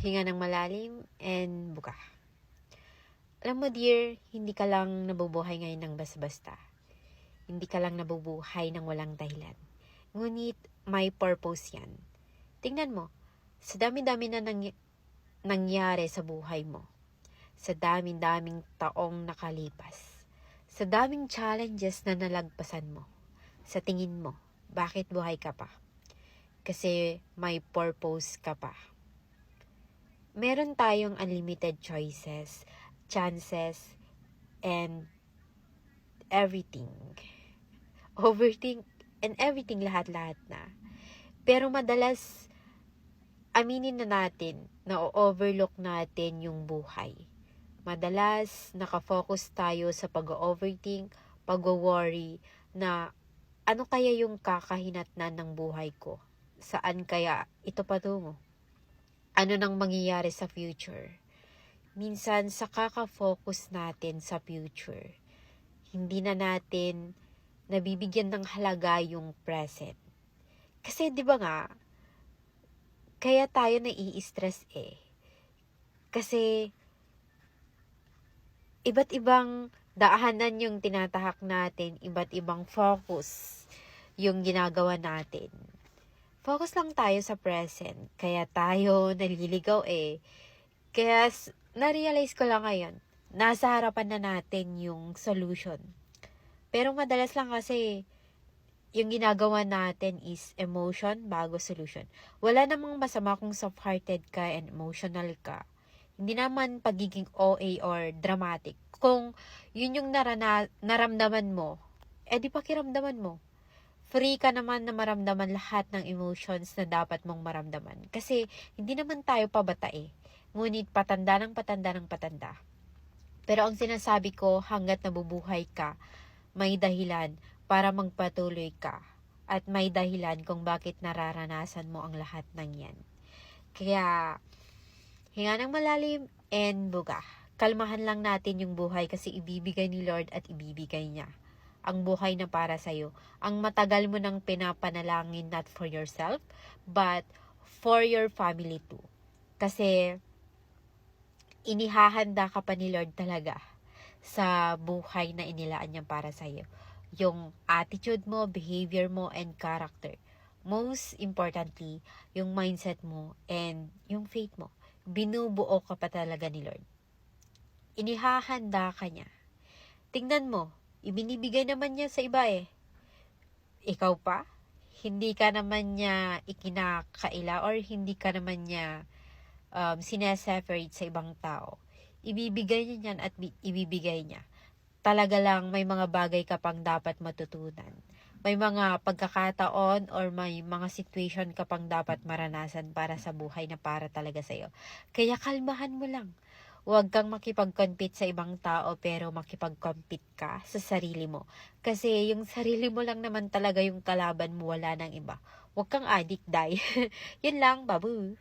Hinga ng malalim and buka. Alam mo dear, hindi ka lang nabubuhay ngayon ng basta-basta. Hindi ka lang nabubuhay ng walang dahilan. Ngunit may purpose yan. Tingnan mo, sa dami-dami na nangyari sa buhay mo, sa daming-daming taong nakalipas, sa daming challenges na nalagpasan mo, sa tingin mo, bakit buhay ka pa? Kasi may purpose ka pa. Meron tayong unlimited choices, chances, and everything. Overthink and everything, lahat-lahat na. Pero madalas, aminin na natin na overlook natin yung buhay. Madalas, nakafocus tayo sa pag-overthink, pag-worry, na ano kaya yung kakahinatnan ng buhay ko? Saan kaya ito patungo? Ano nang mangyayari sa future? Minsan, sa kaka-focus natin sa future, hindi na natin nabibigyan ng halaga yung present. Kasi di ba nga, kaya tayo nai-stress Kasi iba't ibang daanan yung tinatahak natin, iba't ibang focus yung ginagawa natin. Focus lang tayo sa present, kaya tayo naliligaw Kaya na-realize ko lang ngayon, nasa harapan na natin yung solution. Pero madalas lang kasi, yung ginagawa natin is emotion bago solution. Wala namang masama kung soft-hearted ka and emotional ka. Hindi naman pagiging OA or dramatic. Kung yun yung naramdaman mo, di pakiramdaman mo. Free ka naman na maramdaman lahat ng emotions na dapat mong maramdaman. Kasi hindi naman tayo pabata Ngunit patanda ng patanda ng patanda. Pero ang sinasabi ko, hanggat nabubuhay ka, may dahilan para magpatuloy ka. At may dahilan kung bakit nararanasan mo ang lahat ng yan. Kaya, hinga ng malalim and buga. Kalmahan lang natin yung buhay kasi ibibigay ni Lord at ibibigay niya ang buhay na para sa'yo. Ang matagal mo nang pinapanalangin, not for yourself, but for your family too. Kasi, inihahanda ka pa ni Lord talaga sa buhay na inilaan niya para sa'yo. Yung attitude mo, behavior mo, and character. Most importantly, yung mindset mo and yung faith mo. Binubuo ka pa talaga ni Lord. Inihahanda ka niya. Tingnan mo, ibinibigay naman niya sa iba Ikaw pa? Hindi ka naman niya ikinakaila or hindi ka naman niya sineseparate sa ibang tao. Ibibigay niya yan at ibibigay niya. Talaga lang may mga bagay ka pang dapat matutunan. May mga pagkakataon or may mga situation ka pang dapat maranasan para sa buhay na para talaga sa'yo. Kaya kalmahan mo lang. Huwag kang makipag-compete sa ibang tao pero makipag-compete ka sa sarili mo. Kasi yung sarili mo lang naman talaga yung kalaban mo, wala nang iba. Huwag kang addict, dai. Yun lang, babu.